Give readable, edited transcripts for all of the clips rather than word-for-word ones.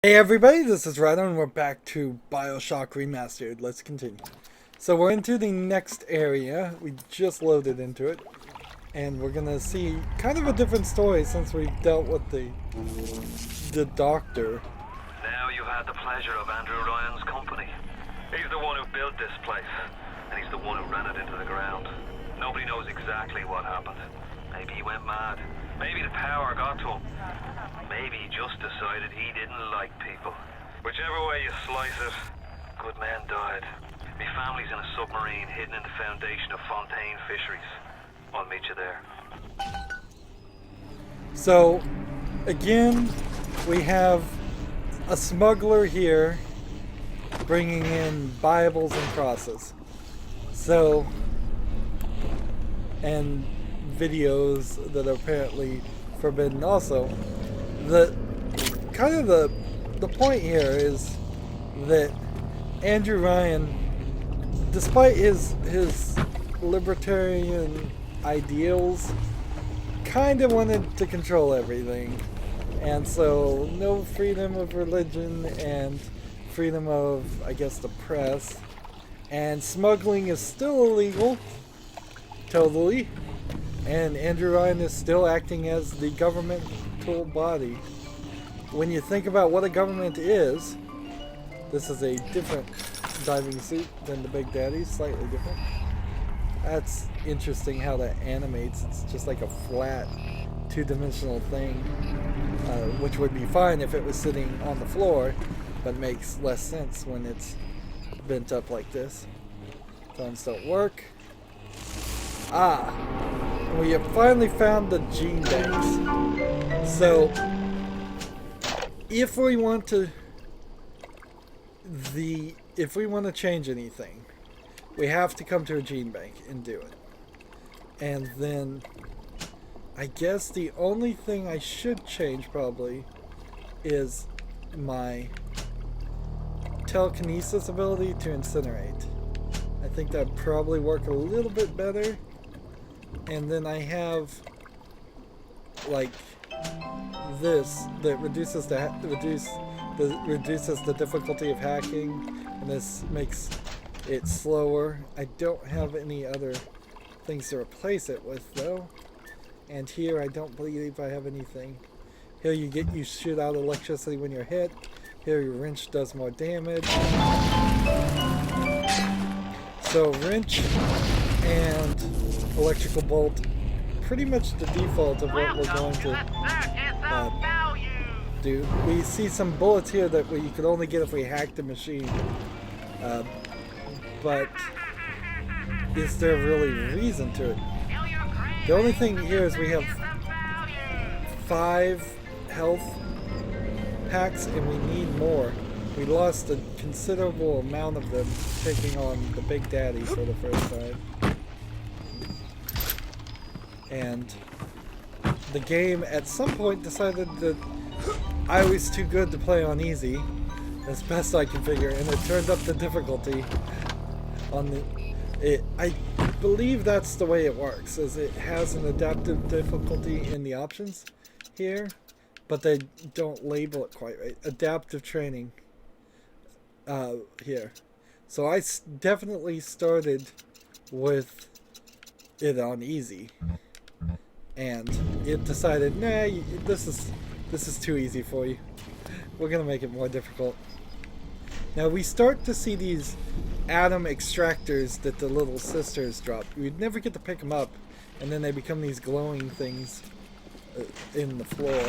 Hey everybody, this is Rydo and we're back to BioShock Remastered. Let's continue. So we're into the next area. We just loaded into it. And we're gonna see kind of a different story since we've dealt with the doctor. Now you've had the pleasure of Andrew Ryan's company. He's the one who built this place, and he's the one who ran it into the ground. Nobody knows exactly what happened. Maybe he went mad. Maybe the power got to him. Maybe he just decided he didn't like people. Whichever way you slice it, good men died. My family's in a submarine hidden in the foundation of Fontaine Fisheries. I'll meet you there. So, again, we have a smuggler here bringing in Bibles and crosses. So, and videos that are apparently forbidden also. The point here is that Andrew Ryan, despite his libertarian ideals, kind of wanted to control everything, and so no freedom of religion and freedom of, I guess, the press, and smuggling is still illegal, totally, and Andrew Ryan is still acting as the governmental body. When you think about what a government is, this is a different diving suit than the Big Daddy, slightly different. That's interesting how that animates. It's just like a flat, two-dimensional thing, which would be fine if it was sitting on the floor, but makes less sense when it's bent up like this. Thumbs don't work. We have finally found the gene banks. So, if we want to change anything, we have to come to a gene bank and do it. And then, I guess the only thing I should change probably is my telekinesis ability to incinerate. I think that'd probably work a little bit better. And then I have like this that reduces the difficulty of hacking, and this makes it slower. I don't have any other things to replace it with though. And here I don't believe I have anything. Here you shoot out electricity when you're hit. Here your wrench does more damage. So wrench and electrical bolt, pretty much the default of what we're going to do. We see some bullets here that we could only get if we hacked the machine. But is there really a reason to it? The only thing here is we have 5 health packs and we need more. We lost a considerable amount of them taking on the Big Daddy for the first time. And the game at some point decided that I was too good to play on easy, as best I can figure, and it turned up the difficulty on I believe that's the way it works, is it has an adaptive difficulty in the options here, but they don't label it quite right. Adaptive training here. So I definitely started with it on easy, and it decided, nah, this is too easy for you. We're gonna make it more difficult. Now we start to see these atom extractors that the little sisters drop. We'd never get to pick them up, and then they become these glowing things in the floor.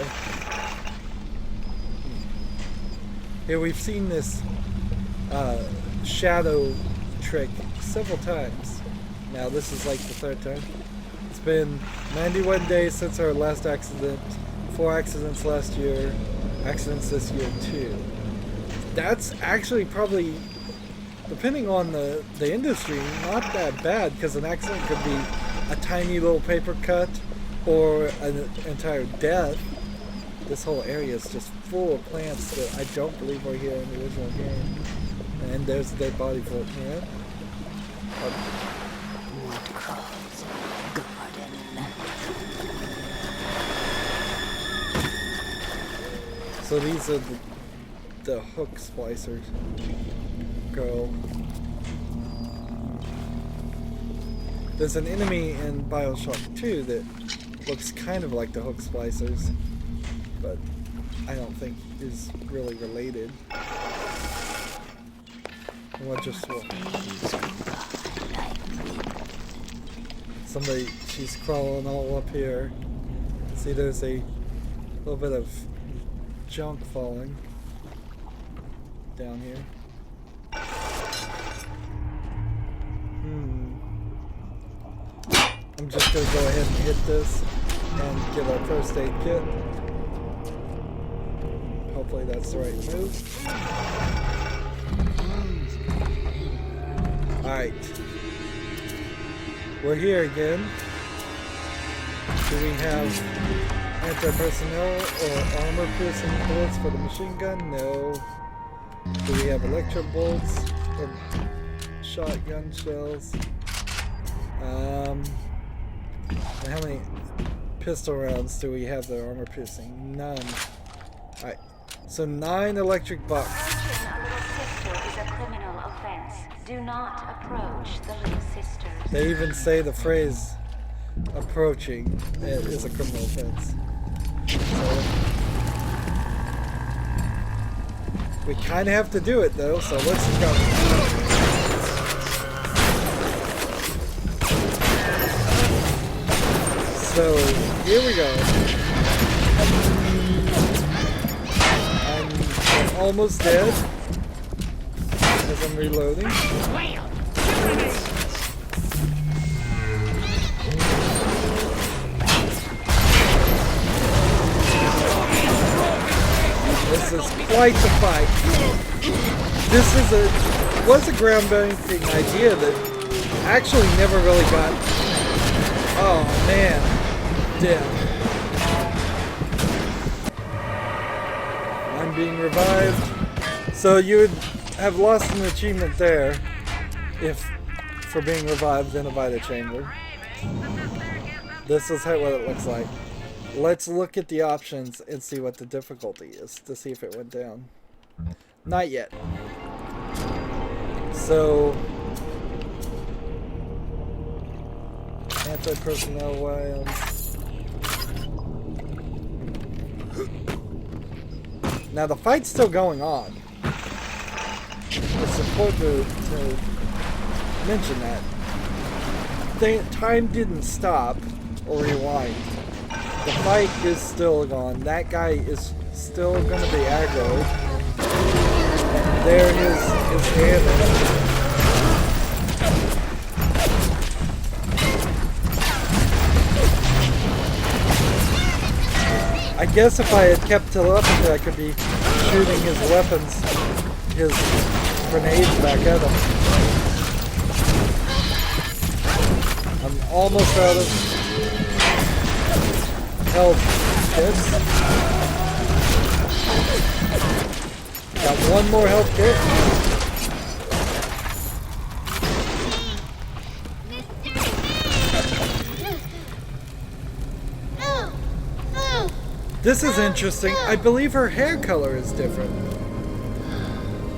Here we've seen this shadow trick several times. Now this is like the 3rd time. It's been 91 days since our last accident, 4 accidents last year, accidents this year too. That's actually probably, depending on the industry, not that bad, because an accident could be a tiny little paper cut or an entire death. This whole area is just full of plants that I don't believe were here in the original game. And there's a dead body for it, yeah? So these are the hook splicer go? There's an enemy in BioShock 2 that looks kind of like the hook splicers, but I don't think is really related. What just what? Somebody, she's crawling all up here. See, there's a little bit of junk falling down here. I'm just gonna go ahead and hit this and get our first aid kit. Hopefully that's the right move. Alright. We're here again. Do we have anti-personnel or armor-piercing bullets for the machine gun? No. Do we have electric bolts or shotgun shells? How many pistol rounds do we have that are armor piercing? None. Alright. So 9 electric bucks. Approaching a little sister is a criminal offense. Do not approach the little sisters. They even say the phrase approaching is a criminal offense. So we kind of have to do it though, so let's go. So, here we go. I'm almost dead as I'm reloading. This is quite the fight. This is was a groundbreaking idea that actually never really got. Oh man. Dead. I'm being revived. So you would have lost an achievement there if for being revived in a Vita chamber. This is what it looks like. Let's look at the options and see what the difficulty is to see if it went down. Not yet. So anti-personnel rounds. Now the fight's still going on. It's important to mention that. Time didn't stop or rewind. The fight is still going. That guy is still going to be aggroed. And there his hand is. I guess if I had kept telepathy, I could be shooting his weapons, his grenades back at him. I'm almost out of health kits. Got one more health kit. This is interesting. I believe her hair color is different.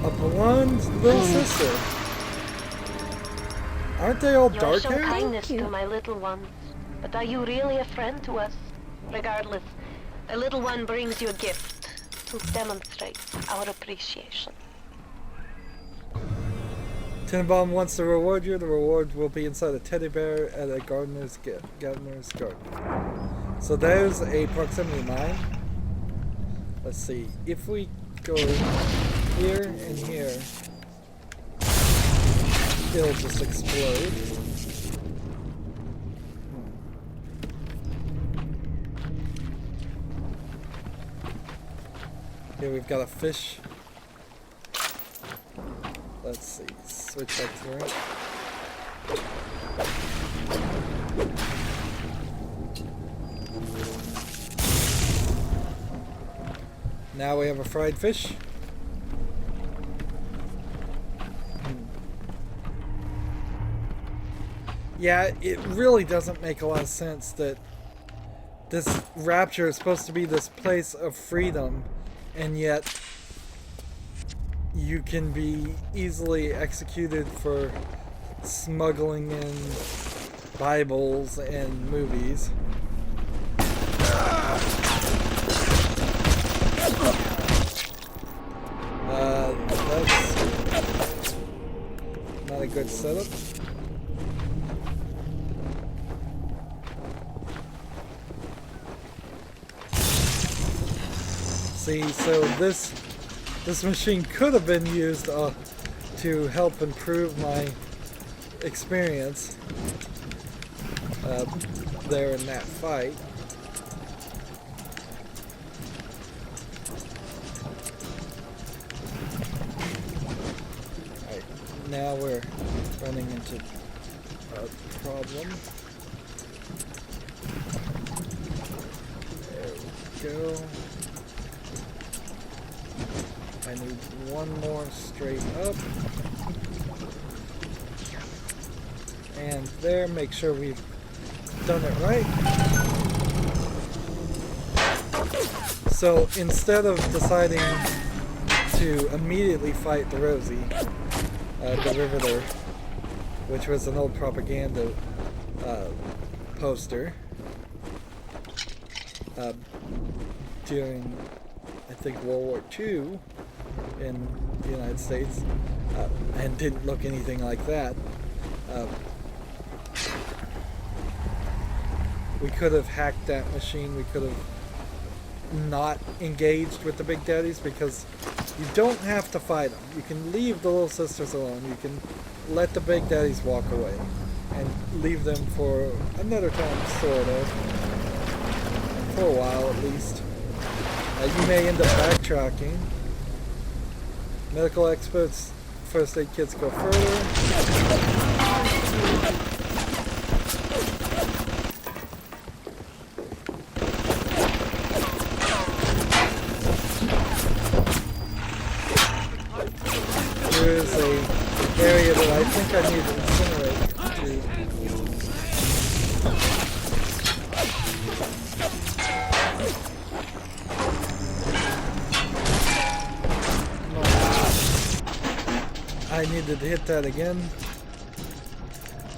A blonde little sister. Aren't they all dark hair? Show kindness to my little ones, but are you really a friend to us? Regardless, the little one brings you a gift to demonstrate our appreciation. Tenenbaum wants to reward you. The reward will be inside a teddy bear at a gardener's garden. So there's a proximity mine. Let's see. If we go here and here, it'll just explode. Here we've got a fish. Let's see. Switch back to the right. Now we have a fried fish. Yeah, it really doesn't make a lot of sense that this Rapture is supposed to be this place of freedom, and yet you can be easily executed for smuggling in Bibles and movies. That's not a good setup. See, so this machine could have been used to help improve my experience there in that fight. Alright, now we're running into a problem. There we go. I need one more straight up. And there, make sure we've done it right. So instead of deciding to immediately fight the Rosie, Derivator, which was an old propaganda poster during, I think, World War II in the United States, and didn't look anything like that. We could have hacked that machine. We could have not engaged with the big daddies, because you don't have to fight them. You can leave the little sisters alone. You can let the big daddies walk away and leave them for another time, sort of. For a while, at least. You may end up backtracking. Medical experts, first aid kits go further. There's an area that I think I need to incinerate to. I needed to hit that again.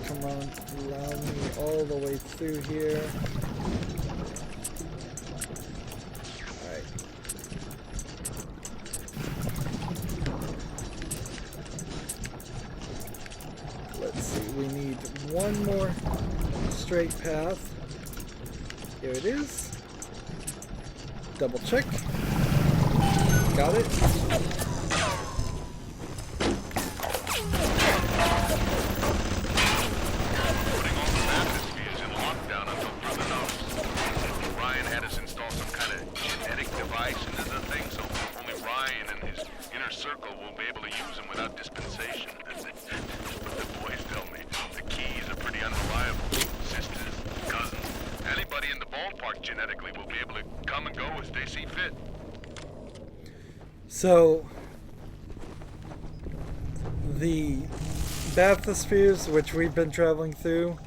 Come on, allow me all the way through here. Alright. Let's see, we need one more straight path. Here it is. Double check. Got it. Genetically will be able to come and go as they see fit. So the bathyspheres, which we've been traveling through,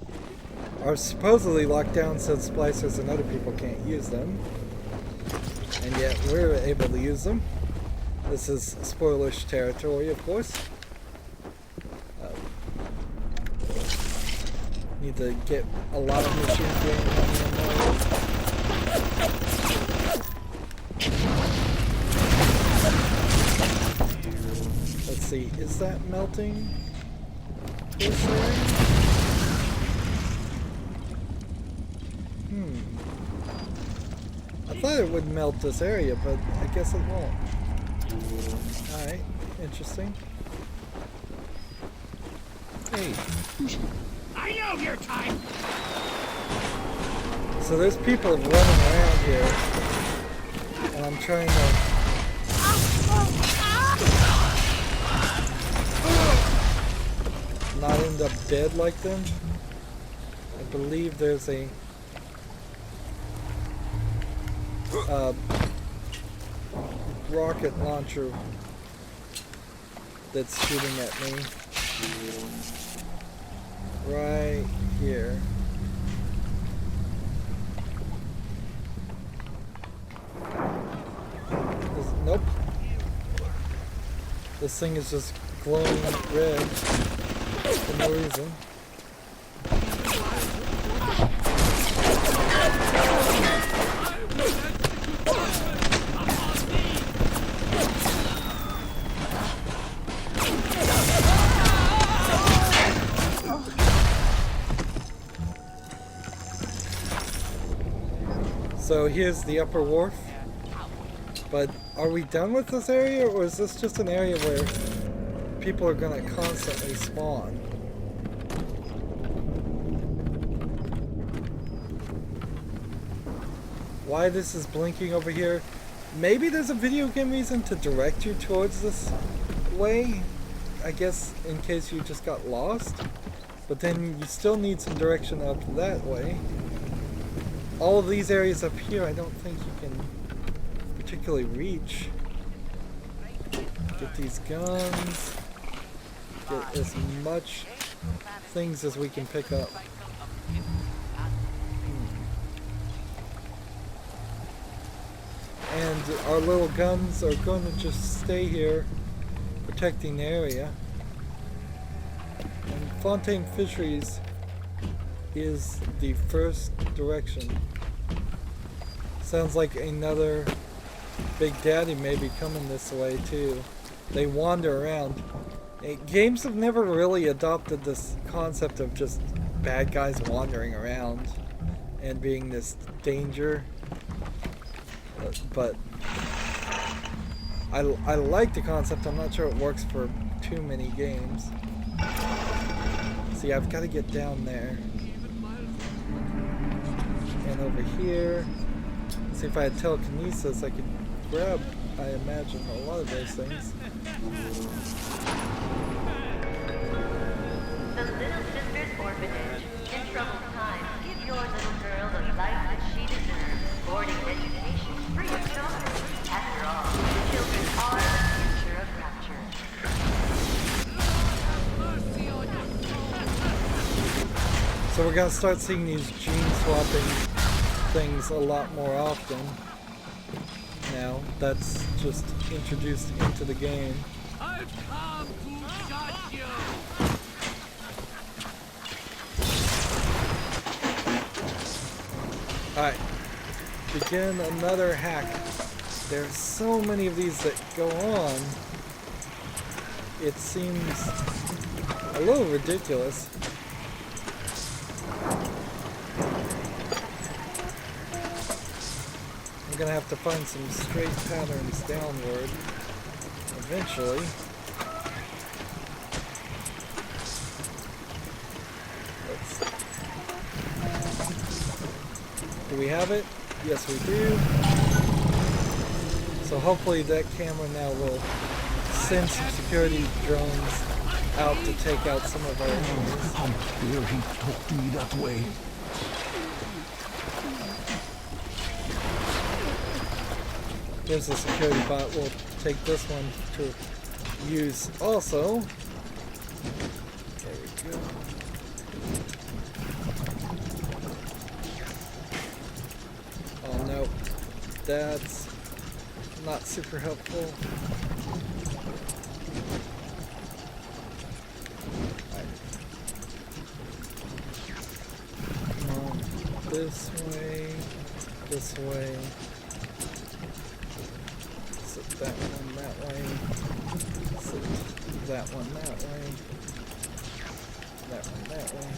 are supposedly locked down so splicers and other people can't use them, and yet we're able to use them. This is spoilerish territory, of course. Need to get a lot of machines going on here. Let's see, is that melting this area? I thought it would melt this area, but I guess it won't. Alright, interesting. Hey. I know your type! So there's people running around here, and I'm trying to not end up dead like them. I believe there's a rocket launcher that's shooting at me right here. Nope. This thing is just glowing red for no reason. So here's the upper wharf. But are we done with this area, or is this just an area where people are gonna constantly spawn? Why this is blinking over here? Maybe there's a video game reason to direct you towards this way, I guess, in case you just got lost. But then you still need some direction up that way. All of these areas up here, I don't think you can particularly reach. Get these guns. Get as much things as we can pick up. And our little guns are going to just stay here, protecting the area. And Fontaine Fisheries is the first direction. Sounds like another Big Daddy may be coming this way too. They wander around. Games have never really adopted this concept of just bad guys wandering around and being this danger. But I like the concept. I'm not sure it works for too many games. See, I've got to get down there. And over here. See, if I had telekinesis, I could grab, I imagine, a lot of those things. The Little Sisters Orphanage. In troubled times, give your little girl the life that she deserves. Boarding and education, free of charge. After all, the children are the future of rapture. So we're gonna start seeing these gene swapping things a lot more often. Now that's just introduced into the game. I've come to shut you. Alright, begin another hack. There's so many of these that go on, it seems a little ridiculous. I'm gonna have to find some straight patterns downward eventually. Do we have it? Yes, we do. So hopefully that camera now will send some security drones out to take out some of our enemies. How dare he talk to me that way? Here's a security bot. We'll take this one to use also. There we go. Oh no, that's not super helpful. Come on, this way, this way. Sit that one that way. Sit that one that way. That one that way.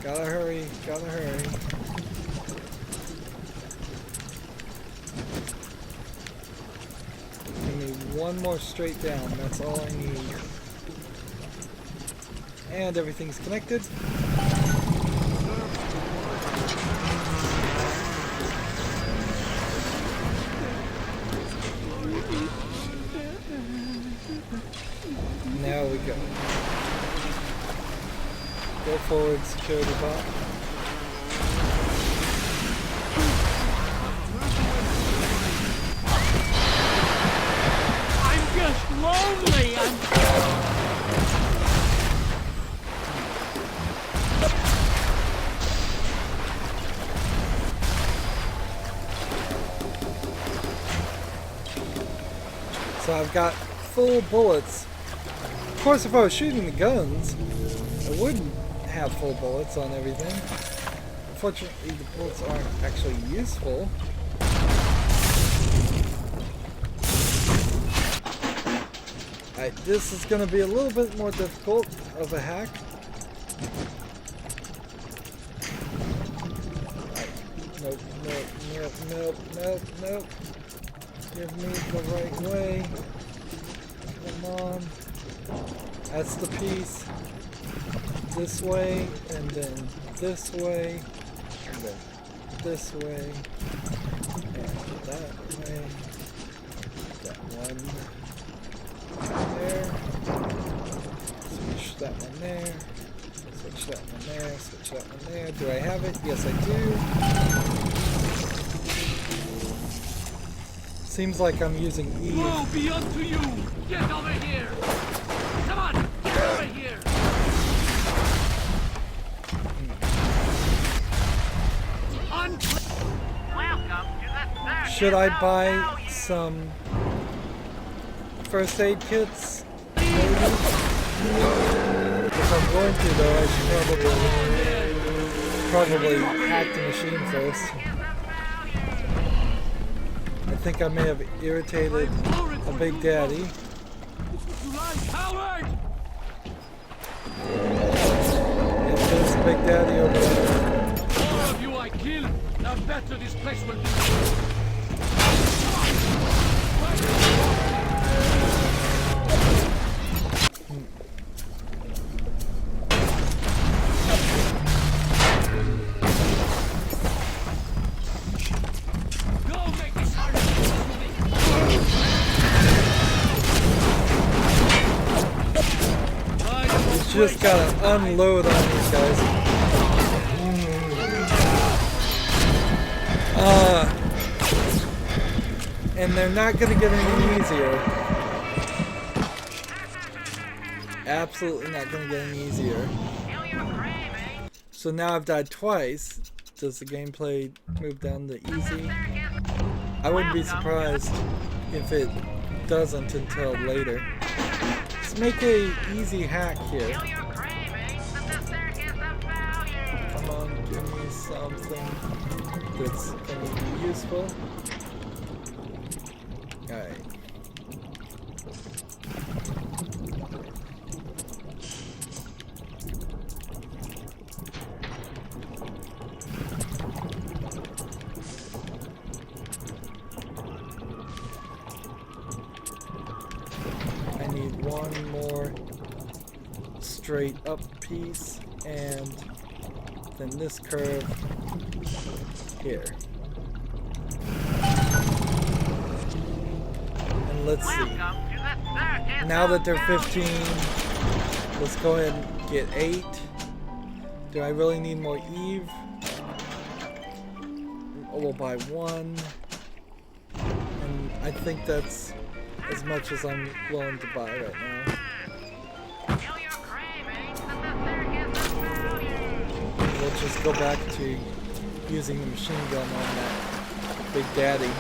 Gotta hurry, gotta hurry. Give me one more straight down, that's all I need. And everything's connected. Now we go. Go forward, security bot. I'm just lonely. So I've got full bullets. Of course, if I was shooting the guns, I wouldn't have full bullets on everything. Unfortunately, the bullets aren't actually useful. Alright, this is going to be a little bit more difficult of a hack. Nope, nope, nope, nope, nope, nope. Give me the right way. Come on. That's the piece. This way, and then this way, and then this way, and that way. That one there. Switch that one there. Switch that one there. Switch that one there. Do I have it? Yes, I do. Seems like I'm using E. Woe be unto you! Get over here! Come on! Get over here! Should I buy some first aid kits? Maybe? If I'm going to, though, I should probably hack the machine first. I think I may have irritated a Big Daddy. Yes, there's a Big Daddy over there. All of you I kill, the better this place will be. Just gotta unload on these guys. And they're not gonna get any easier. Absolutely not gonna get any easier. So now I've died twice. Does the gameplay move down to easy? I wouldn't be surprised if it doesn't until later. Let's make a easy hack here. Come on, give me something that's going to be useful. Alright. One more straight up piece, and then this curve here. And let's see. Now that they're 15, let's go ahead and get 8. Do I really need more Eve? Oh, we'll buy 1. And I think that's as much as I'm willing to buy right now. We'll just go back to using the machine gun on that Big Daddy.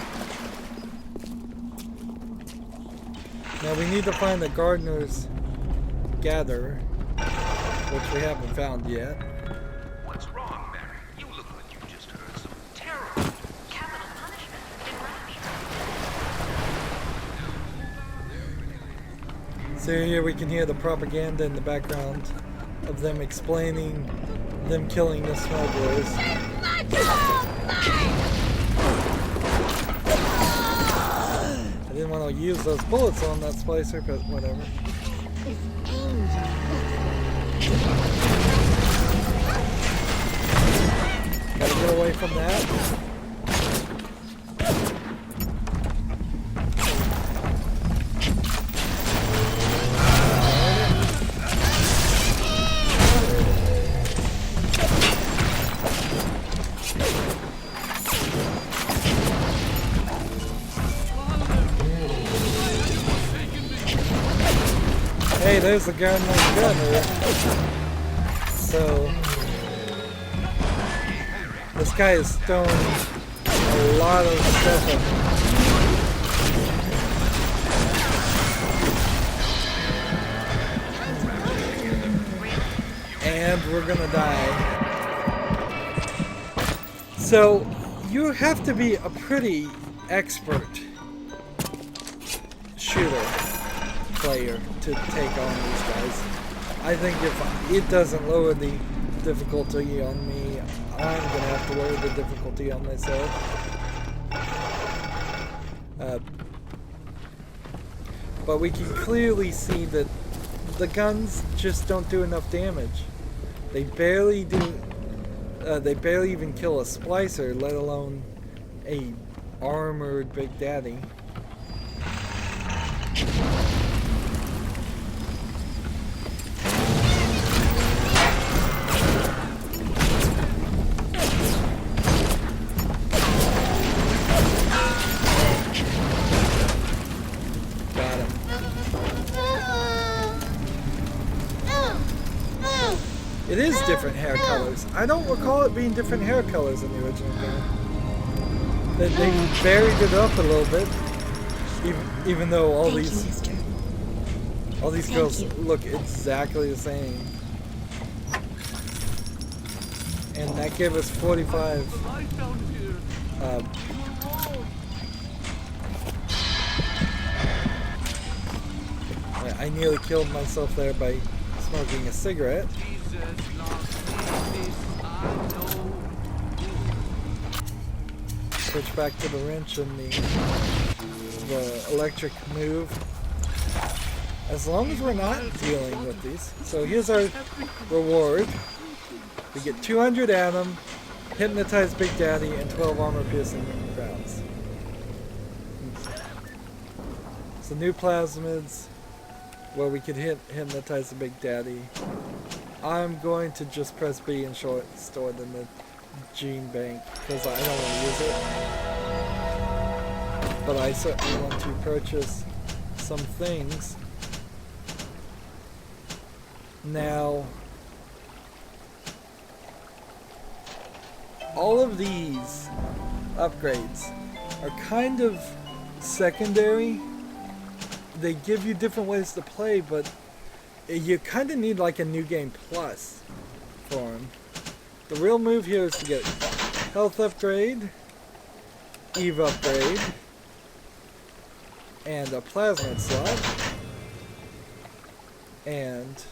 Now we need to find the gardener's gatherer, which we haven't found yet. What's wrong, Mary? You look like you just heard some terrible Capital punishment in Rapture. So here we can hear the propaganda in the background of them explaining them killing the smugglers. I didn't want to use those bullets on that splicer, but whatever. Gotta get away from that. Hey, there's the gunner. So this guy is throwing a lot of stuff at me. and we're gonna die. So you have to be a pretty expert shooter player to take on these guys. I think if it doesn't lower the difficulty on me, I'm gonna have to lower the difficulty on myself. But we can clearly see that the guns just don't do enough damage. They barely do. They barely even kill a splicer, let alone a armored Big Daddy. It is different hair colors. I don't recall it being different hair colors in the original game. They varied it up a little bit, even though all these girls look exactly the same. And that gave us 45. I nearly killed myself there by smoking a cigarette. Switch back to the wrench and the electric move. As long as we're not dealing with these. So here's our reward. We get 200 Atom, Hypnotize Big Daddy, and 12 armor piercing rounds. So new plasmids where we could hypnotize the Big Daddy. I'm going to just press B and store it in the gene bank because I don't want to use it. But I certainly want to purchase some things. Now, all of these upgrades are kind of secondary. They give you different ways to play, but you kind of need like a New Game Plus for them. The real move here is to get health upgrade, Eve upgrade, and a plasmid slot, and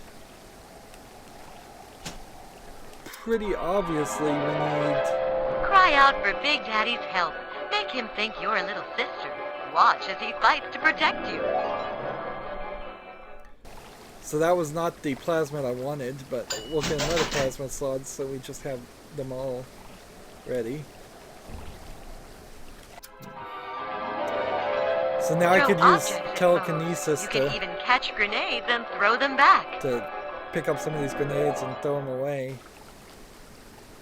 pretty obviously we need... Cry out for Big Daddy's help. Make him think you're a little sister. Watch as he fights to protect you. So that was not the plasmid I wanted, but we'll get another plasmid slot so we just have them all ready. So now I could use telekinesis You can even catch grenades and throw them back. to pick up some of these grenades and throw them away.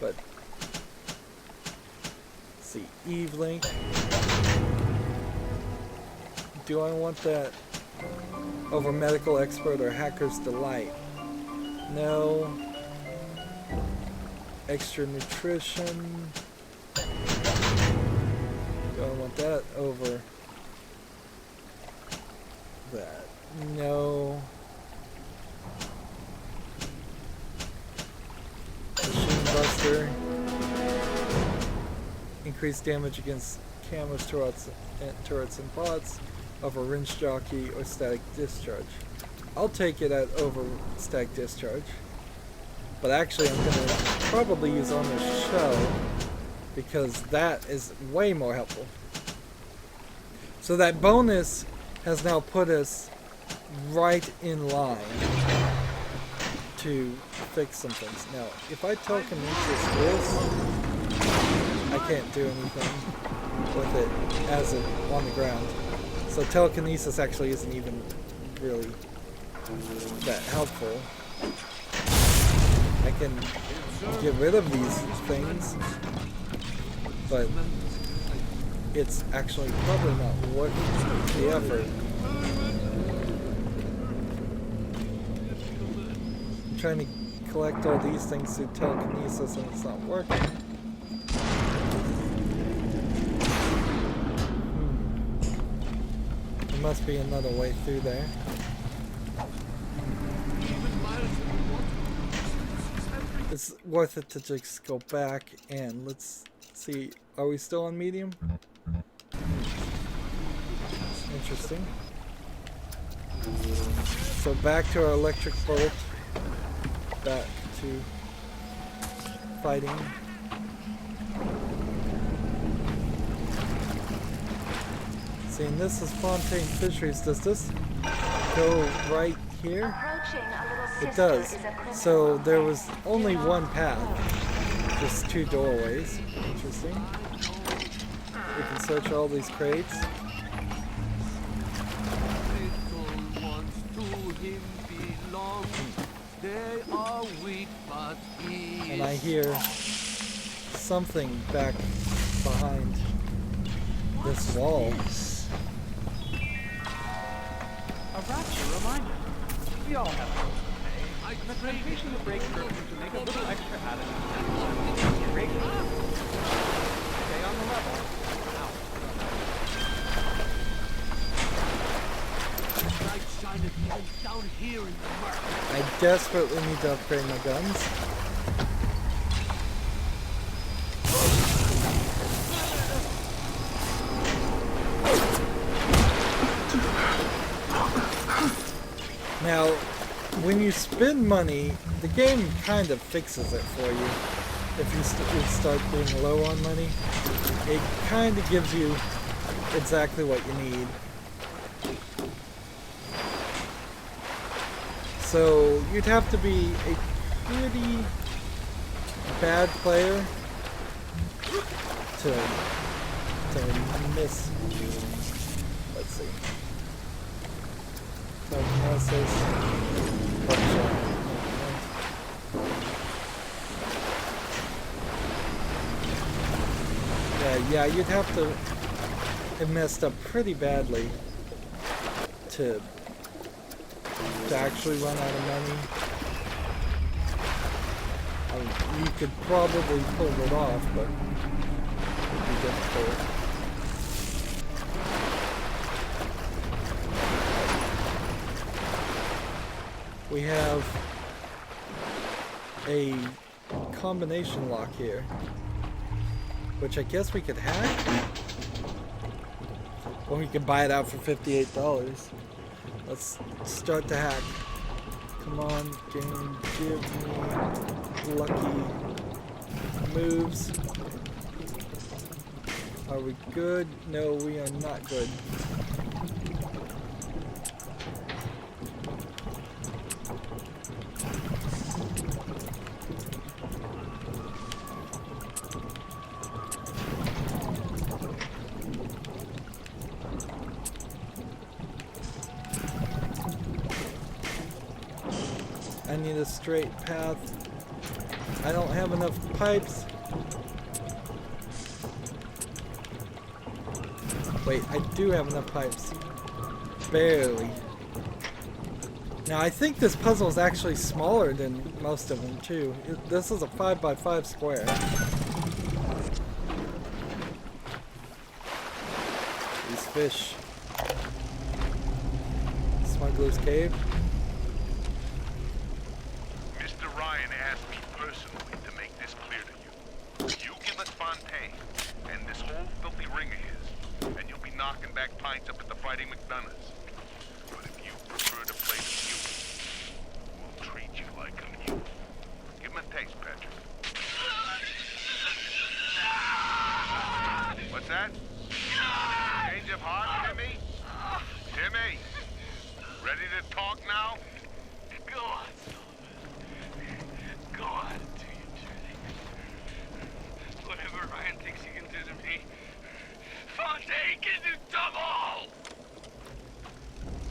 But let's see, Eve Link. Do I want that over Medical Expert or Hacker's Delight? No. Extra Nutrition. Do I want that over that? No. Machine Buster. Increased damage against cameras, turrets, and bots. Over Wrench Jockey or Static Discharge. I'll take it at over Static Discharge. But actually I'm going to probably use Armor Shell because that is way more helpful. So that bonus has now put us right in line to fix some things. Now, if I telekinesis this, I can't do anything with it as it on the ground. So telekinesis actually isn't even really that helpful. I can get rid of these things, but it's actually probably not worth the effort. I'm trying to collect all these things through telekinesis and it's not working. There must be another way through there. it's worth it to just go back and let's see. Are we still on medium? Interesting. So back to our electric bolt. Back to fighting. See, and this is Fontaine Fisheries. Does this go right here? It does. So there was only one path. Just two doorways. Interesting. We can search all these crates. And I hear something back behind this wall. A rapture reminder. We all have those today. The temptation to break curfew to make a little extra attitude. Break it up. Stay on the level. Out. Down here in the murk. I desperately need to upgrade my guns. Now, when you spend money, the game kind of fixes it for you. If you start being low on money, it kind of gives you exactly what you need. So you'd have to be a pretty bad player to miss. Let's see. Diagnosis. Yeah, you'd have to have messed up pretty badly to actually run out of money. You could probably pull it off, but it would be difficult. We have a combination lock here, which I guess we could hack, or we could buy it out for $58. Let's start to hack. Come on, game, give me lucky moves. Are we good? No, we are not good. I need a straight path. I don't have enough pipes. Wait, I do have enough pipes. Barely. Now I think this puzzle is actually smaller than most of them too. This is a 5x5 square. These fish. Smuggler's Cave.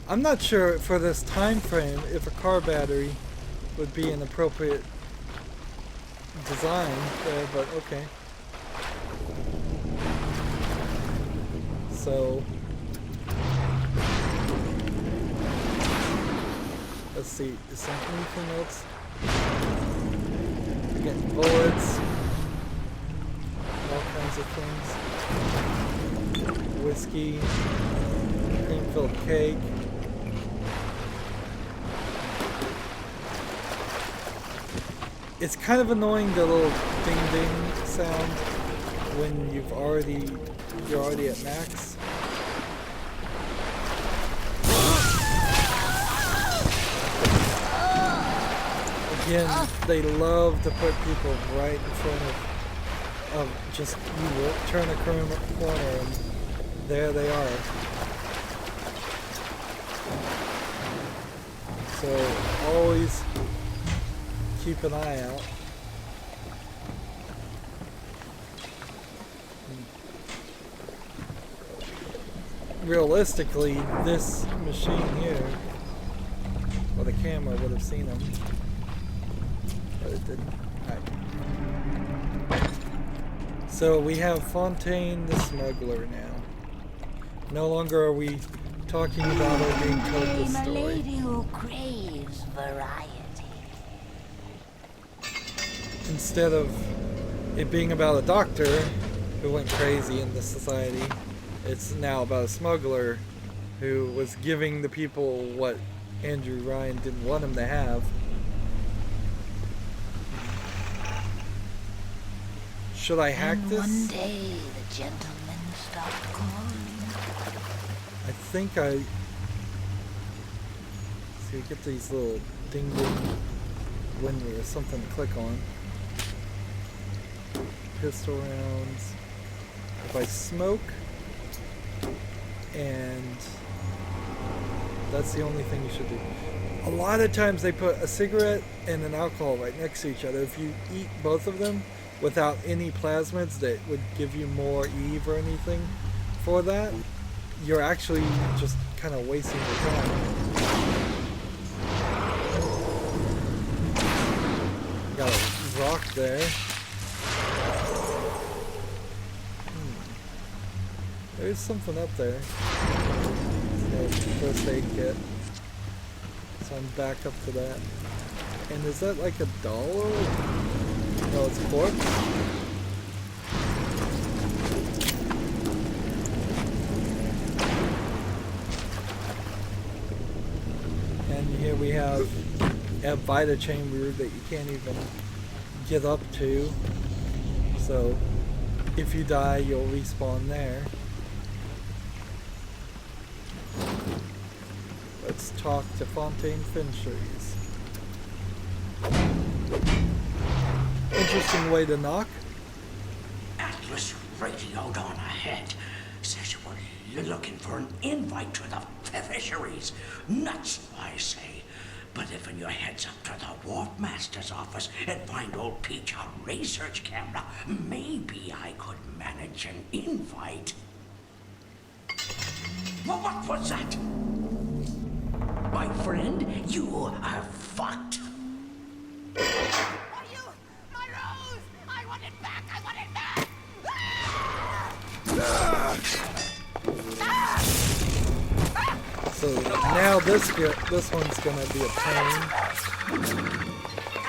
I'm not sure for this time frame if a car battery would be an appropriate design there, but okay. So let's see, is there anything else? We're getting bullets, all kinds of things. Whiskey, cream-filled cake. it's kind of annoying, the little ding ding sound when you're already at max. Again, they love to put people right in front of just, you turn a corner and there they are. So always keep an eye out. Realistically, this machine here, well, the camera would have seen them, but it didn't. Right. So we have Fontaine the smuggler now. No longer are we talking about her being told the I'm a story. lady who craves variety. Instead of it being about a doctor who went crazy in the society, it's now about a smuggler who was giving the people what Andrew Ryan didn't want him to have. Should I hack And this? one day the gentleman stopped calling. I think I... See, we get these little ding ding when there's something to click on. Pistol rounds. If I smoke, and that's the only thing you should do. A lot of times they put a cigarette and an alcohol right next to each other. If you eat both of them without any plasmids that would give you more Eve or anything for that, you're actually just kind of wasting your time. Got a rock there. There's something up there. First aid kit. So I'm back up to that. And is that like $1? No, it's corpse. And here we have a Vita chamber that you can't even get up to. So if you die, you'll respawn there. Let's talk to Fontaine Fincheries. Interesting way to knock. Atlas radioed on ahead. Says you were looking for an invite to the fisheries. Nuts, I say. But if your heads up to the Warp Master's office and find old Peach on research camera, maybe I could manage an invite. Well, what was that? My friend, you are fucked. My rose! I want it back! I want it back! So now this one's gonna be a pain.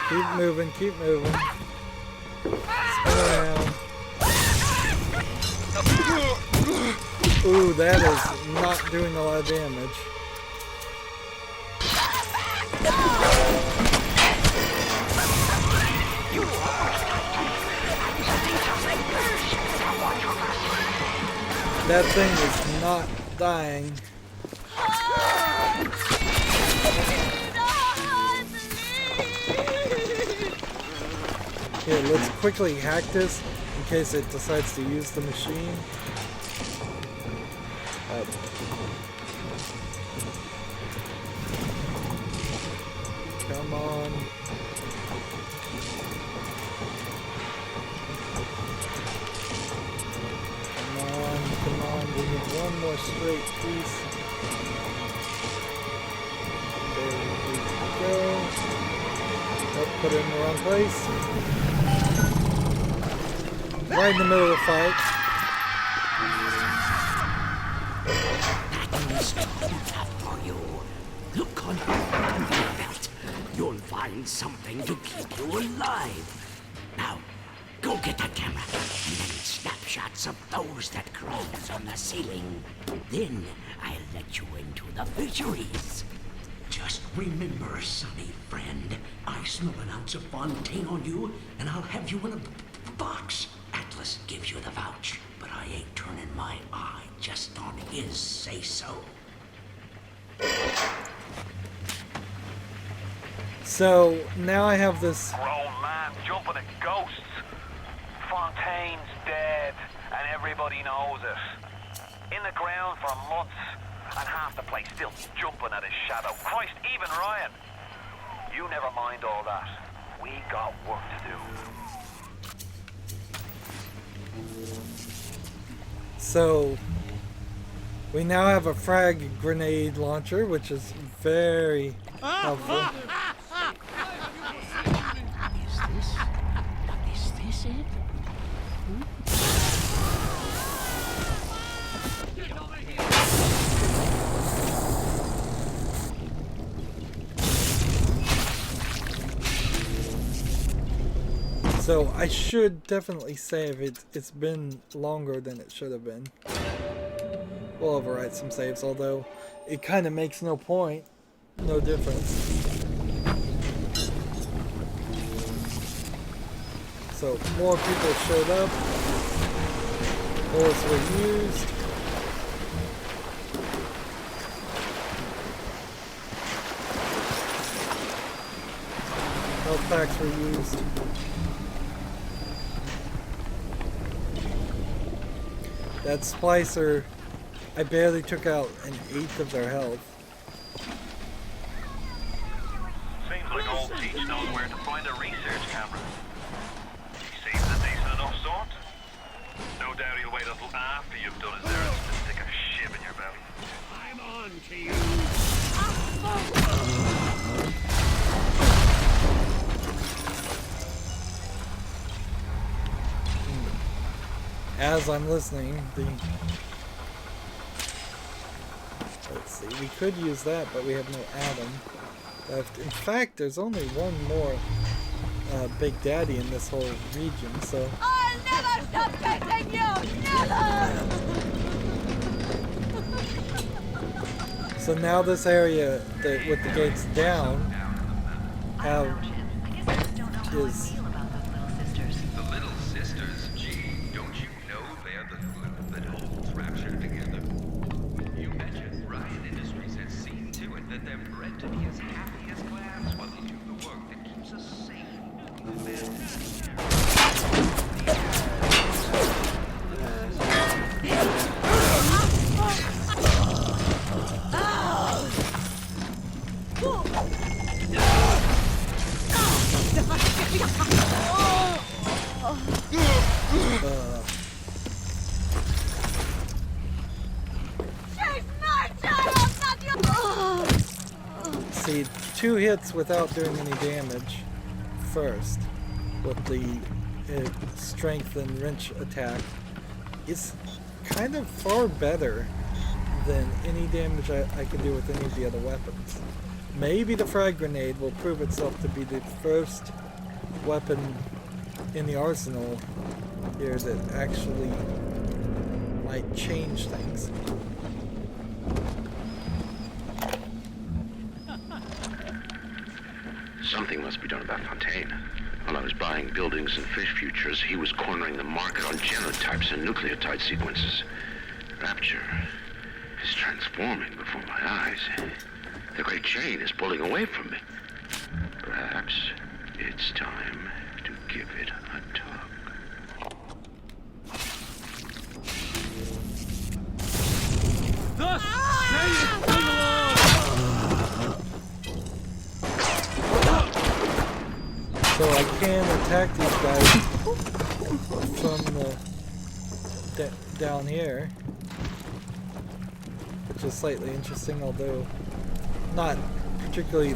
Keep moving, keep moving. Spin around. Ooh, that is not doing a lot of damage. That thing is not dying. Here, let's quickly hack this in case it decides to use the machine. Come on. Come on, we need one more straight piece. There we go. Oh, put it in the wrong place. Right in the middle of the fight. That is too tough for you. Look on your belt. You'll find something to keep you alive. Now, go get that camera. And then snapshots of those that crawls on the ceiling. Then I'll let you into the fisheries. Just remember, sonny friend, I smell an ounce of Fontaine on you, and I'll have you in a box. Atlas gives you the vouch, but I ain't turning my eye just on his say-so. So now I have this. Grown man jumping at ghosts. Fontaine's dead, and everybody knows it. In the ground for months, and half the place still jumping at his shadow. Christ, even Ryan. You never mind all that. We got work to do. So we now have a frag grenade launcher, which is very helpful. Is this it? So I should definitely save it. It's been longer than it should have been. We'll overwrite some saves, although it kind of makes no point, no difference. So more people showed up. Bullets were used. Health packs were used. That splicer, I barely took out an eighth of their health. Seems like old Teach knows where to find a research camera. He seems a decent enough sort. No doubt he'll wait until after you've done his errands to stick a shiv in your belly. I'm on to you. As I'm listening, let's see, we could use that, but we have no atom left. In fact, there's only one more Big Daddy in this whole region, so... I'll never stop chasing you! Never! So now this area with the gates down is... The Little Sisters, gee, don't you know they're the glue that holds Rapture together? You betcha. Ryan Industries has seen to it that they're bred to be as happy as clams while they do the work that keeps us sane. See, 2 hits without doing any damage first with the strength and wrench attack is kind of far better than any damage I can do with any of the other weapons. Maybe the frag grenade will prove itself to be the first weapon in the arsenal here that actually might change things. Something must be done about Fontaine. While I was buying buildings and fish futures, he was cornering the market on genotypes and nucleotide sequences. Rapture is transforming before my eyes. The great chain is pulling away from me. Perhaps it's time to give it a tug. Thus saith the Lord! So I can attack these guys from the down here, which is slightly interesting, although not particularly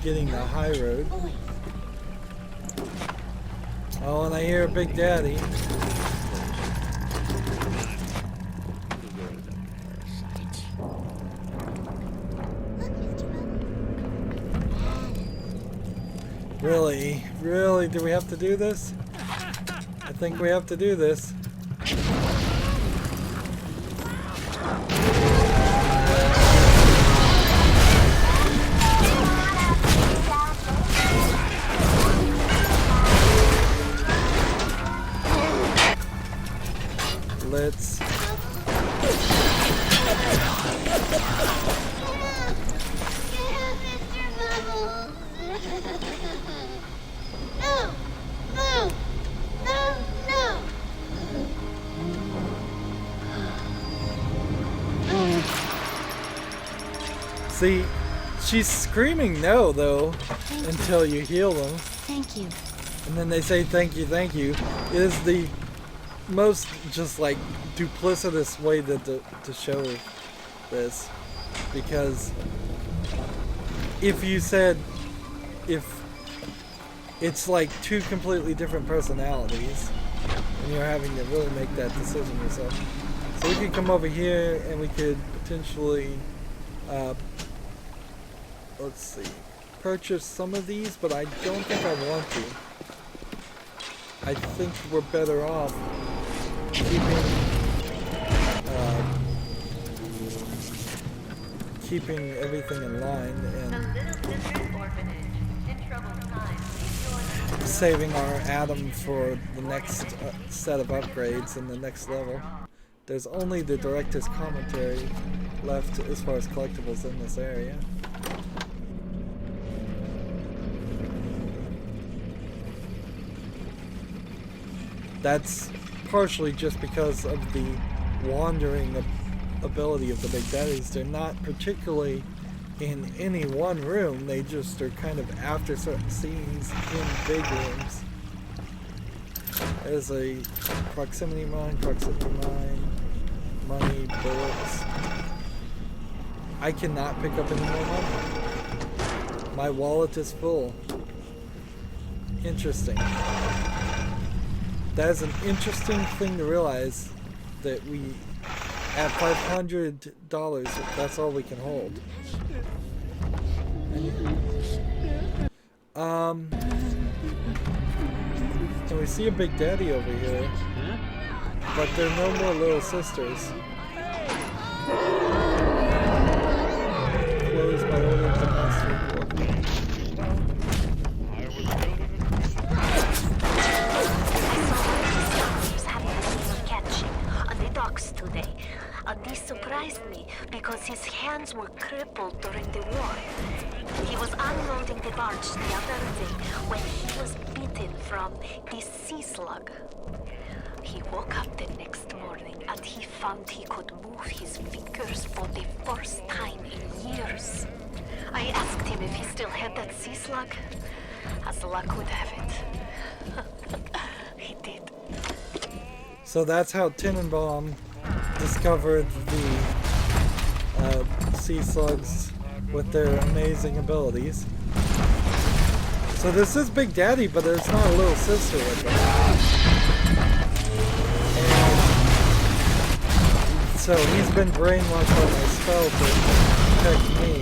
getting the high road. Oh, and I hear a Big Daddy. Really? Really? Do we have to do this? I think we have to do this. See, she's screaming no, though, until you heal them. Thank you. And then they say thank you, thank you. It is the most just like duplicitous way to show this. Because if you said, if it's like two completely different personalities, and you're having to really make that decision yourself. So we could come over here and we could potentially, let's see, purchase some of these, but I don't think I want to. I think we're better off keeping everything in line and saving our atom for the next set of upgrades in the next level. There's only the director's commentary left as far as collectibles in this area. That's partially just because of the wandering ability of the Big Daddies. They're not particularly in any one room, they just are kind of after certain scenes in big rooms. There's a proximity mine, money, bullets. I cannot pick up any more money. My wallet is full. Interesting. That is an interesting thing to realize, that we, at $500, that's all we can hold. And we see a Big Daddy over here, but there are no more little sisters. Closed by order of the master. Today. This surprised me because his hands were crippled during the war. He was unloading the barge the other day when he was bitten from the sea slug. He woke up the next morning and he found he could move his fingers for the first time in years. I asked him if he still had that sea slug. As luck would have it, he did. So that's how Tenenbaum discovered the sea slugs with their amazing abilities. So this is Big Daddy, but there's not a little sister with him. And so he's been brainwashed by my spell to protect me.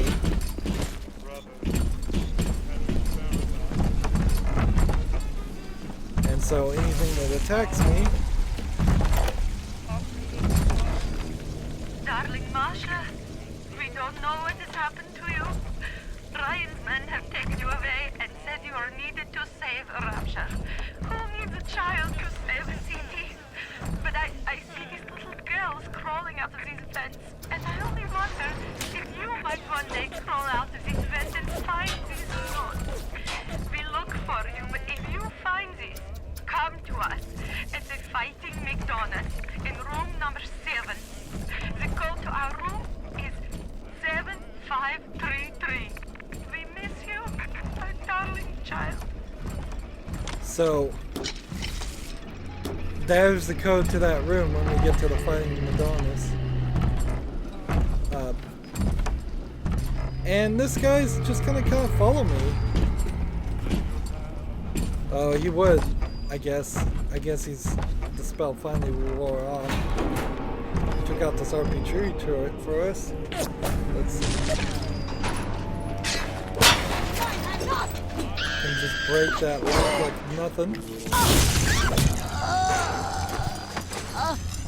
And so anything that attacks me, Darling Marsha, we don't know what has happened to you. Ryan's men have taken you away and said you are needed to save Rapture. Who needs a child to save a city? But I see these little girls crawling out of these vents, and I only wonder if you might one day crawl out of these vents and find these notes. We look for you, but if you find these, come to us at the Fighting McDonald's in room number 7. The code to our room is 7533. We miss you, our darling child. so there's the code to that room when we get to the Fighting Madonnas. And this guy's just gonna kind of follow me. Oh, he would, I guess. I guess the spell finally wore off. Took out this RPG turret for us. Let's see. Can just break that lock like nothing.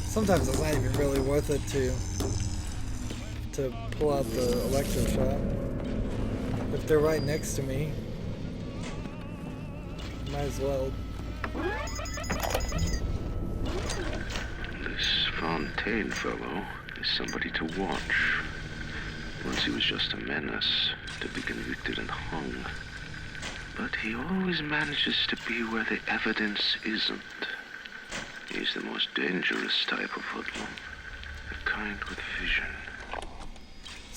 Sometimes it's not even really worth it to pull out the electroshock. If they're right next to me, might as well. This Fontaine fellow is somebody to watch. Once he was just a menace, to be convicted and hung. But he always manages to be where the evidence isn't. He's the most dangerous type of hoodlum. The kind with vision.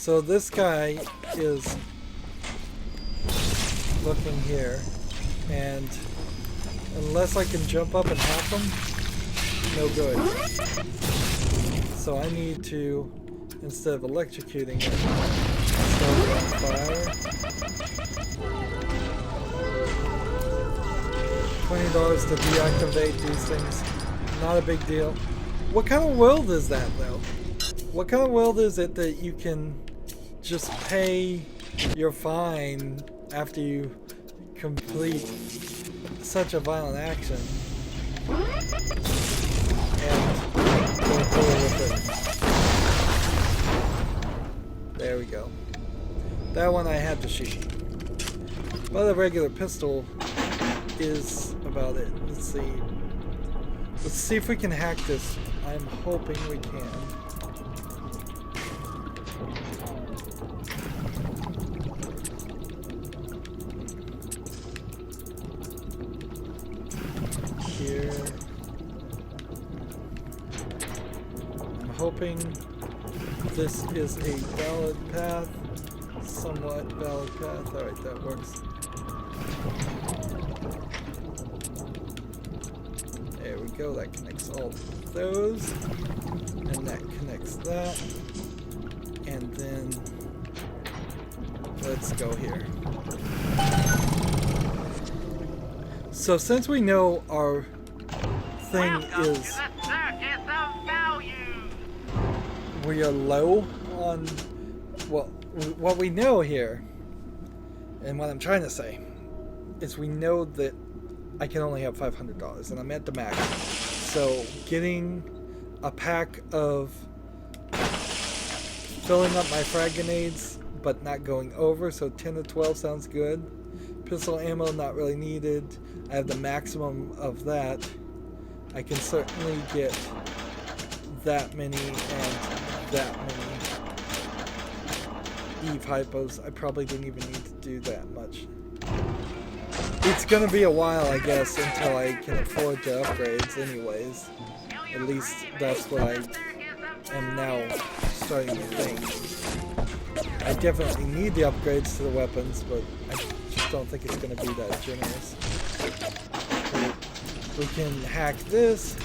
So this guy is looking here, and unless I can jump up and hack him, no good. So I need to, instead of electrocuting him, start it on fire. $20 to deactivate these things. Not a big deal. What kind of world is that, though? What kind of world is it that you can just pay your fine after you complete such a violent action and go forward with it? There we go. That one I had to shoot. But a regular pistol is about it. Let's see. Let's see if we can hack this. I'm hoping we can. Here. I'm hoping this is a valid path. Somewhat valid path. Alright, that works. There we go, that connects all those. And that connects that. And then let's go here. So since we know our thing is we are low on what we know here, and what I'm trying to say is we know that I can only have $500 and I'm at the max. So getting a pack of filling up my frag grenades but not going over, so 10 to 12 sounds good. Pistol ammo not really needed. I have the maximum of that. I can certainly get that many and that many Eve hypos. I probably didn't even need to do that much. It's gonna be a while, I guess, until I can afford the upgrades anyways. At least that's what I am now starting to think. I definitely need the upgrades to the weapons, but I just don't think it's gonna be that generous. So we can hack this.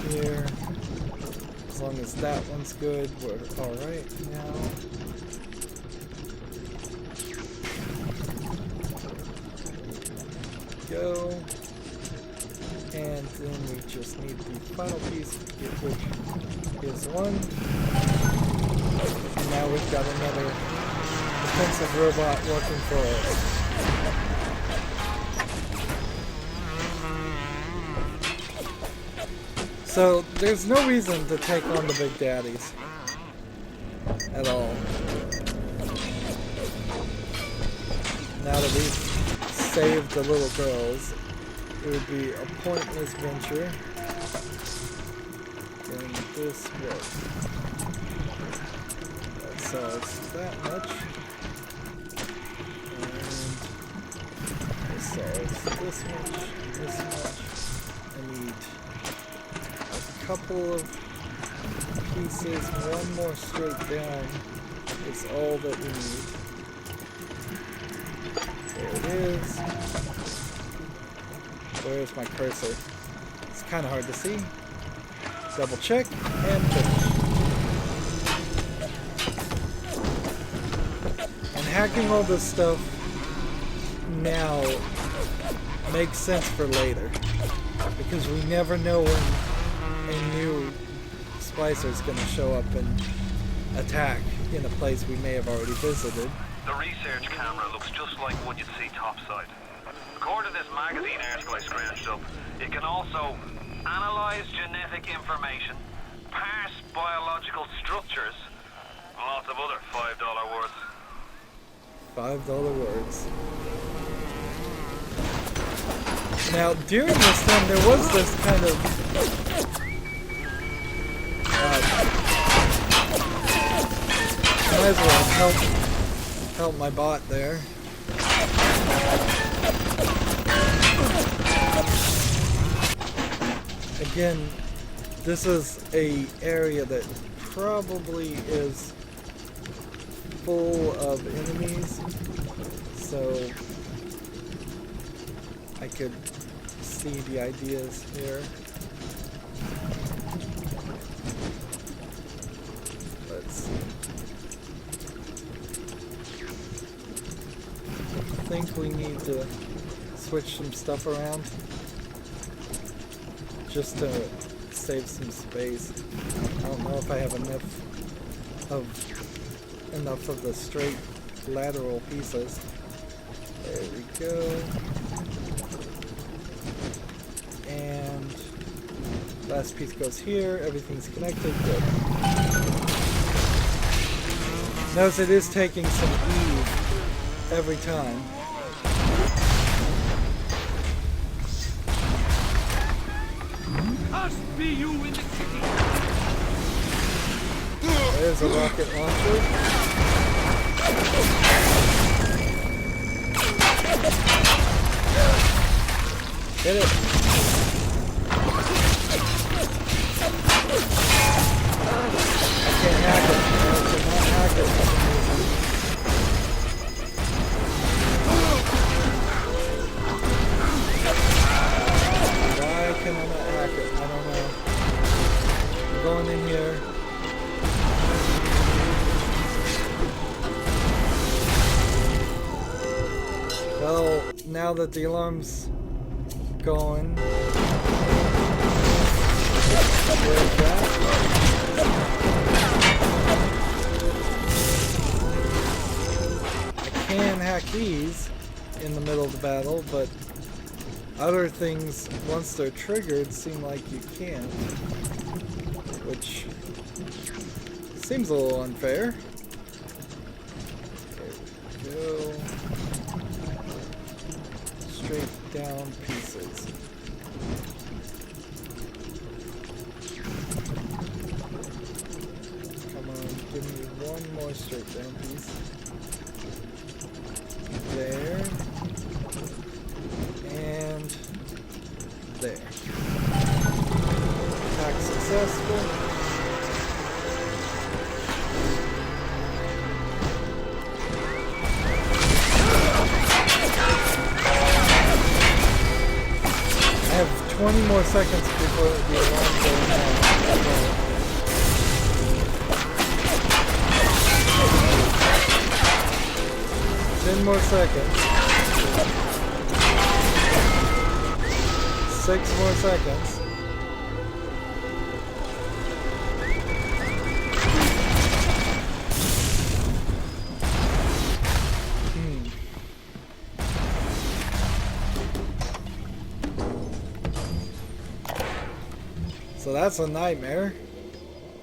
Here. As long as that one's good, we're alright now. Go. And then we just need the final piece, which is one. And now we've got another defensive robot working for us. So there's no reason to take on the big daddies at all. Now that we've saved the little girls, it would be a pointless venture. Doing this work. That solves that much. And this solves this much, this much. I need a couple of pieces, one more straight down is all that we need. There it is. Where's my cursor? It's kind of hard to see. Double check and finish. And hacking all this stuff now makes sense for later, because we never know when a new splicer is going to show up and attack in a place we may have already visited. The research camera looks just like one you'd see topside. According to this magazine article I scrounged up, it can also analyze genetic information, parse biological structures, and lots of other $5 words. $5 words. Now, during this time, there was this kind of might as well help my bot there. Again, this is a area that probably is full of enemies, so I could see the ideas here. Let's see. I think we need to switch some stuff around just to save some space. I don't know if I have enough of the straight lateral pieces. There we go. And last piece goes here. Everything's connected. Good. Notice it is taking some Eve every time. Must be you in the city. There's a rocket launcher. Get it. I can't hack it. I cannot hack it for some reason. Why can I not hack it? I don't know. I'm going in here. Well, now that the alarm's going, where's that? I can hack these in the middle of the battle, but other things, once they're triggered, seem like you can't, which seems a little unfair. There we go. Straight down pieces. Come on, give me one more straight down piece. There. And there. Attack successful. I have 20 more seconds before the alarm goes off. 10 more seconds. 6 more seconds. So that's a nightmare.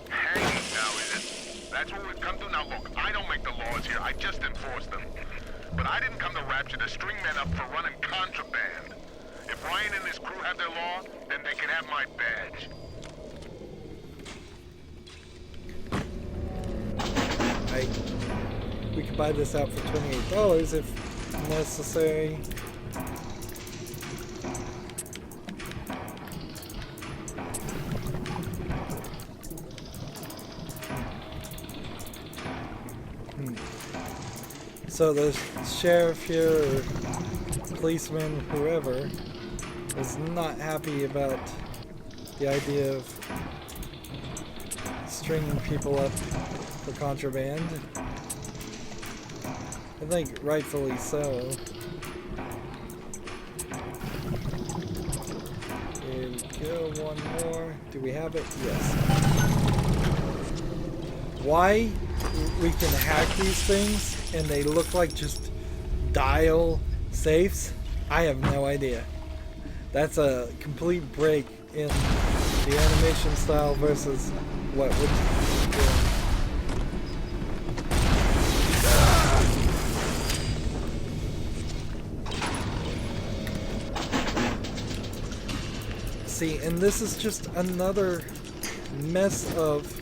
Hanging now, is it? That's what we've come to? Now look, I don't make the laws here, I just enforce them. But I didn't come to Rapture to string men up for running contraband. If Ryan and his crew have their law, then they can have my badge. We could buy this out for $28 if necessary. So the sheriff here, or policeman, whoever, is not happy about the idea of stringing people up for contraband. I think rightfully so. Here we go, one more. Do we have it? Yes. Why we can hack these things and they look like just dial safes, I have no idea. That's a complete break in the animation style versus what would be. See, and this is just another mess of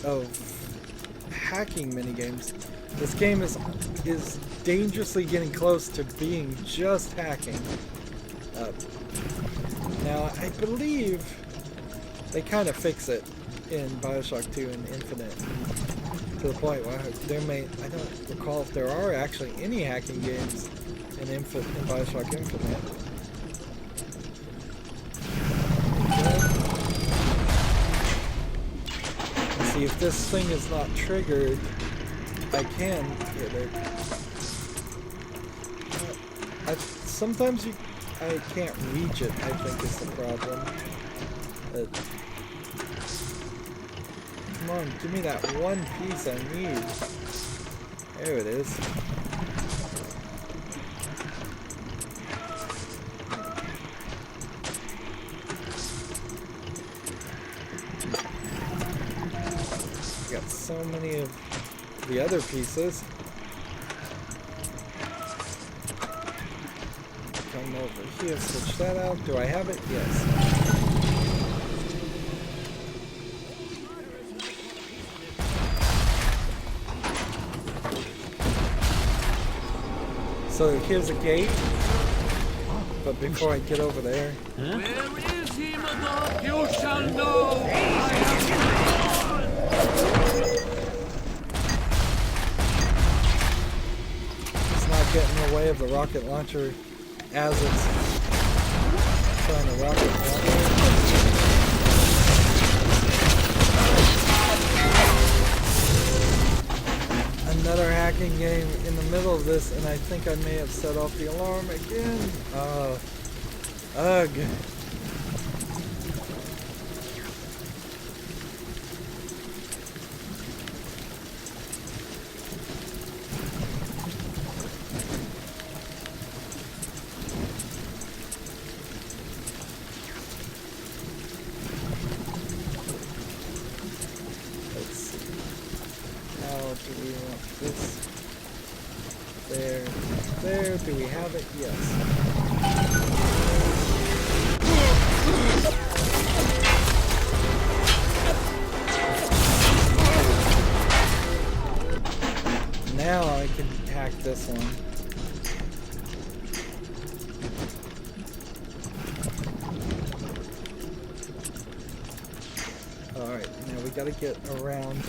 of hacking minigames. This game is dangerously getting close to being just hacking. Now, I believe they kind of fix it in BioShock 2 and Infinite to the point where I don't recall if there are actually any hacking games in BioShock Infinite. Let's see, if this thing is not triggered, I can hit it. Sometimes I can't reach it, I think is the problem. Come on, give me that one piece I need. There it is. Got so many of the other pieces. Come over here, switch that out. Do I have it? Yes. So here's a gate, but before I get over there... Where is he, Madame? You shall know! It's not getting in the way of the rocket launcher as it's trying to rocket launch. Another hacking game in the middle of this, and I think I may have set off the alarm again. Ugh. Do we have it? Yes. Now I can hack this one. Alright, now we gotta get around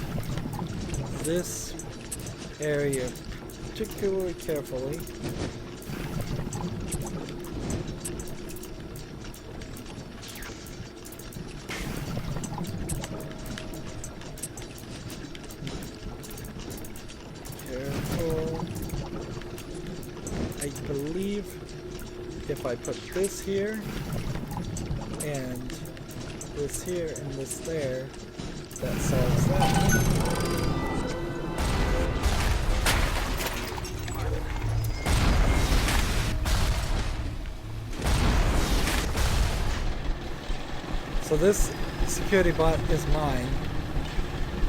this area particularly carefully. Careful. I believe if I put this here and this here and this there, that solves that. So this security bot is mine.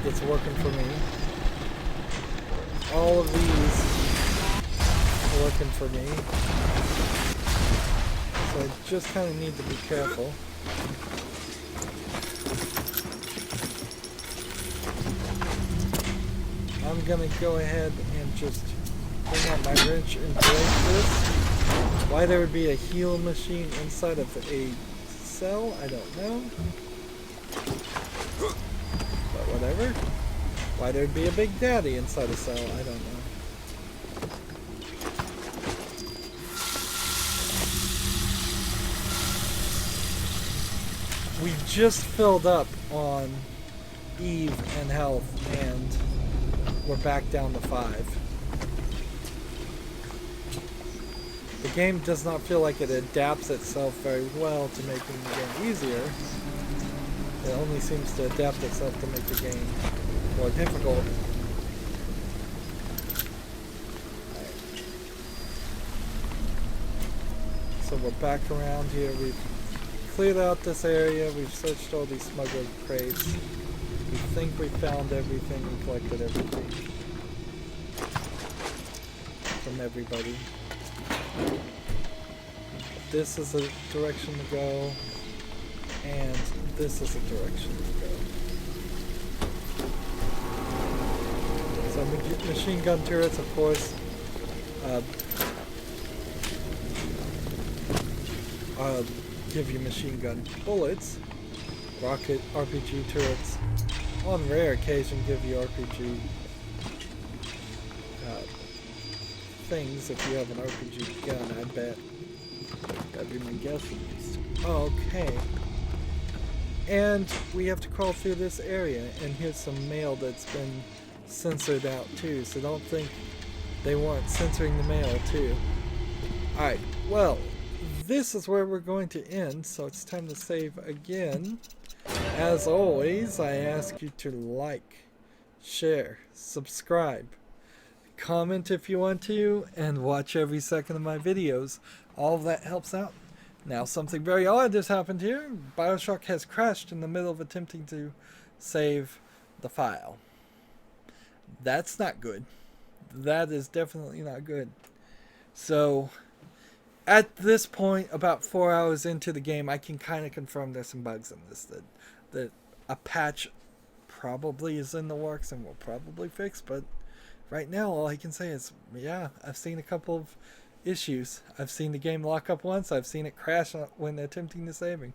It's working for me. All of these are working for me. So I just kind of need to be careful. I'm gonna go ahead and just bring out my wrench and break this. Why there would be a heal machine inside of a cell, I don't know. But whatever. Why there'd be a Big Daddy inside a cell, I don't know. We just filled up on Eve and health, and we're back down to 5. The game does not feel like it adapts itself very well to making the game easier. It only seems to adapt itself to make the game more difficult. So we're back around here. We've cleared out this area. We've searched all these smuggled crates. We think we found everything. We collected everything from everybody. This is a direction to go, and this is a direction to go. So machine gun turrets, of course, give you machine gun bullets. Rocket RPG turrets, on rare occasion, give you RPG things if you have an RPG gun, I bet. That'd be my guess at least. Okay. And we have to crawl through this area, and here's some mail that's been censored out too, so don't think they weren't censoring the mail too. Alright, well, this is where we're going to end, so it's time to save again. As always, I ask you to like, share, subscribe, comment if you want to, and watch every second of my videos. All of that helps out. Now, something very odd has happened here. BioShock has crashed in the middle of attempting to save the file. That's not good. That is definitely not good. So, at this point, about 4 hours into the game, I can kind of confirm there's some bugs in this. That a patch probably is in the works and will probably fix, but right now all I can say is, yeah, I've seen a couple of issues. I've seen the game lock up once. I've seen it crash when attempting to saving.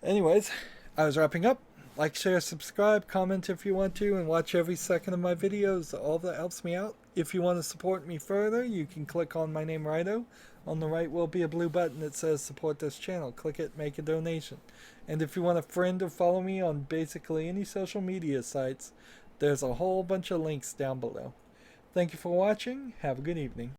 Anyways, I was wrapping up. Like, share, subscribe, comment if you want to, and watch every second of my videos. All that helps me out. If you want to support me further, you can click on my name, Rydo. On the right will be a blue button that says support this channel. Click it, make a donation. And if you want to friend or follow me on basically any social media sites, there's a whole bunch of links down below. Thank you for watching. Have a good evening.